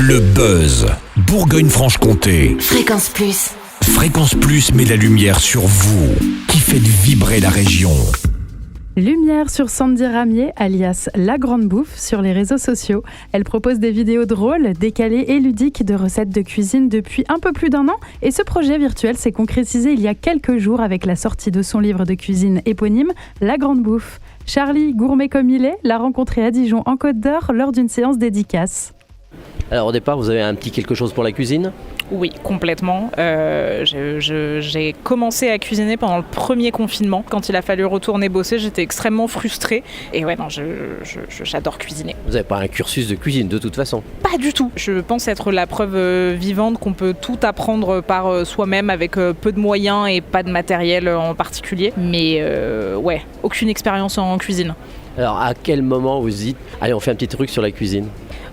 Le buzz. Bourgogne-Franche-Comté. Fréquence Plus. Fréquence Plus met la lumière sur vous, qui faites vibrer la région. Lumière sur Sandy Ramier, alias La Grande Bouffe, sur les réseaux sociaux. Elle propose des vidéos drôles, décalées et ludiques de recettes de cuisine depuis un peu plus d'1 an. Et ce projet virtuel s'est concrétisé il y a quelques jours avec la sortie de son livre de cuisine éponyme, La Grande Bouffe. Charlie, gourmet comme il est, l'a rencontré à Dijon en Côte d'Or lors d'une séance dédicace. Alors au départ, vous avez un petit quelque chose pour la cuisine ? Oui, complètement. J'ai commencé à cuisiner pendant le premier confinement. Quand il a fallu retourner bosser, j'étais extrêmement frustrée. Et ouais, non, j'adore cuisiner. Vous n'avez pas un cursus de cuisine de toute façon ? Pas du tout. Je pense être la preuve vivante qu'on peut tout apprendre par soi-même avec peu de moyens et pas de matériel en particulier. Mais ouais, aucune expérience en cuisine. Alors à quel moment vous dites « Allez, on fait un petit truc sur la cuisine » ?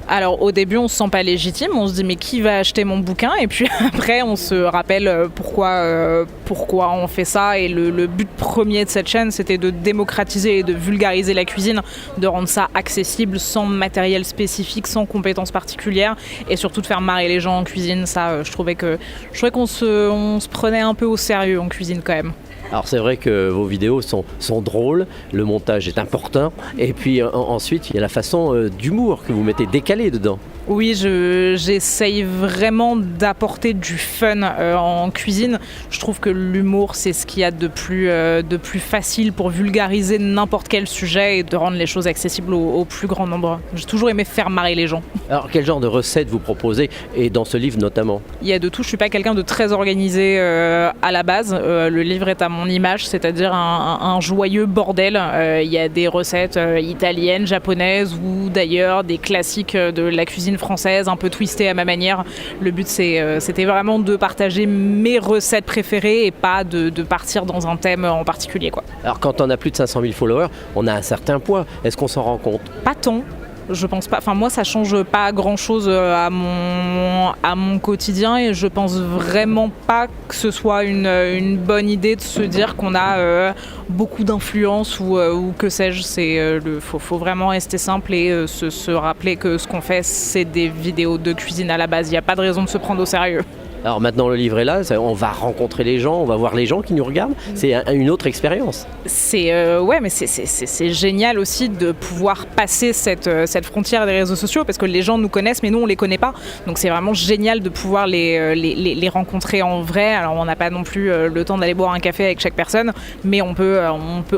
Alors au début on se sent pas légitime, on se dit mais qui va acheter mon bouquin, et puis après on se rappelle pourquoi on fait ça, et le but premier de cette chaîne c'était de démocratiser et de vulgariser la cuisine, de rendre ça accessible sans matériel spécifique, sans compétences particulières, et surtout de faire marrer les gens en cuisine. Ça je trouvais qu'on se prenait un peu au sérieux en cuisine quand même. Alors c'est vrai que vos vidéos sont drôles, le montage est important, et puis ensuite il y a la façon d'humour que vous mettez décalé dedans. Oui, j'essaye vraiment d'apporter du fun en cuisine. Je trouve que l'humour, c'est ce qu'il y a de plus facile pour vulgariser n'importe quel sujet et de rendre les choses accessibles au plus grand nombre. J'ai toujours aimé faire marrer les gens. Alors, quel genre de recettes vous proposez, et dans ce livre notamment ? Il y a de tout. Je suis pas quelqu'un de très organisé à la base. Le livre est à mon image, c'est-à-dire un joyeux bordel. Il y a des recettes italiennes, japonaises ou d'ailleurs des classiques de la cuisine française, un peu twistée à ma manière. Le but c'était vraiment de partager mes recettes préférées et pas de partir dans un thème en particulier, quoi. Alors quand on a plus de 500 000 followers, on a un certain poids. Est-ce qu'on s'en rend compte ? Pas tant. Je pense pas. Enfin, moi, ça change pas grand-chose à mon quotidien, et je pense vraiment pas que ce soit une bonne idée de se dire qu'on a beaucoup d'influence ou que sais-je. Faut vraiment rester simple et se rappeler que ce qu'on fait, c'est des vidéos de cuisine à la base. Il n'y a pas de raison de se prendre au sérieux. Alors maintenant le livre est là, on va rencontrer les gens, on va voir les gens qui nous regardent, c'est une autre expérience. Ouais, mais c'est génial aussi de pouvoir passer cette frontière des réseaux sociaux, parce que les gens nous connaissent mais nous on les connaît pas, donc c'est vraiment génial de pouvoir les rencontrer en vrai. Alors on n'a pas non plus le temps d'aller boire un café avec chaque personne, mais on peut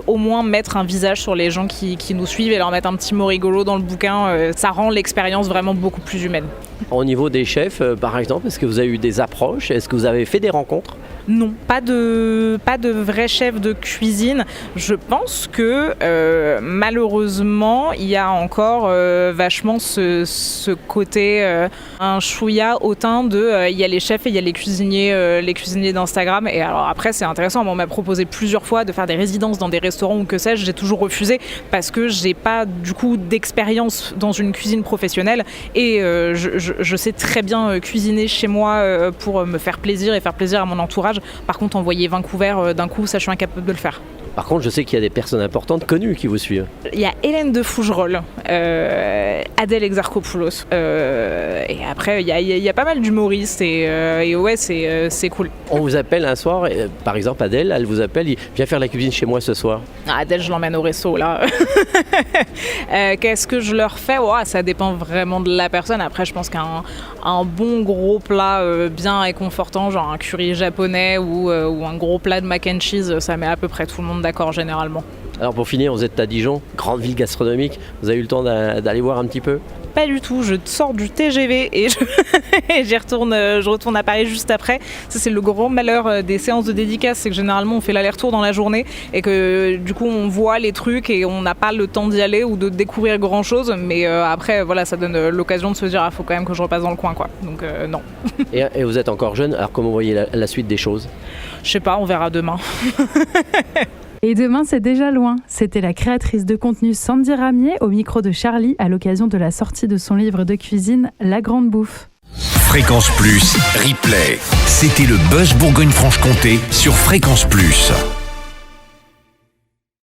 au moins mettre un visage sur les gens qui nous suivent et leur mettre un petit mot rigolo dans le bouquin. Ça rend l'expérience vraiment beaucoup plus humaine. Au niveau des chefs, par exemple, est-ce que vous avez eu des approches ? Est-ce que vous avez fait des rencontres ? Non, pas de vrai chef de cuisine. Je pense que malheureusement, il y a encore vachement ce côté un chouïa hautain de il y a les chefs et il y a les cuisiniers d'Instagram. Et alors après, c'est intéressant. On m'a proposé plusieurs fois de faire des résidences dans des restaurants ou que sais-je. J'ai toujours refusé parce que j'ai pas du coup d'expérience dans une cuisine professionnelle, et je sais très bien cuisiner chez moi pour me faire plaisir et faire plaisir à mon entourage. Par contre, envoyer 20 couverts d'un coup, ça je suis incapable de le faire. Par contre, je sais qu'il y a des personnes importantes, connues, qui vous suivent. Il y a Hélène de Fougerolles, Adèle Exarchopoulos, et après il y a pas mal d'humoristes, et ouais, c'est cool. On vous appelle un soir, par exemple Adèle, elle vous appelle, viens faire la cuisine chez moi ce soir. Adèle, je l'emmène au resto là. Qu'est-ce que je leur fais ? Ça dépend vraiment de la personne. Après, je pense qu'un bon gros plat bien réconfortant, genre un curry japonais ou un gros plat de mac and cheese, ça met à peu près tout le monde d'accord généralement. Alors pour finir, vous êtes à Dijon, grande ville gastronomique, vous avez eu le temps d'aller voir un petit peu ? Pas du tout, je sors du TGV et je retourne à Paris juste après. Ça, c'est le grand malheur des séances de dédicace, c'est que généralement on fait l'aller-retour dans la journée et que du coup on voit les trucs et on n'a pas le temps d'y aller ou de découvrir grand chose, mais après voilà, ça donne l'occasion de se dire faut quand même que je repasse dans le coin, quoi. Donc non. Et vous êtes encore jeune, alors comment vous voyez la suite des choses ? Je sais pas, on verra demain. Et demain, c'est déjà loin. C'était la créatrice de contenu Sandy Ramier au micro de Charlie à l'occasion de la sortie de son livre de cuisine La Grande Bouffe. Fréquence Plus, replay. C'était le buzz Bourgogne-Franche-Comté sur Fréquence Plus.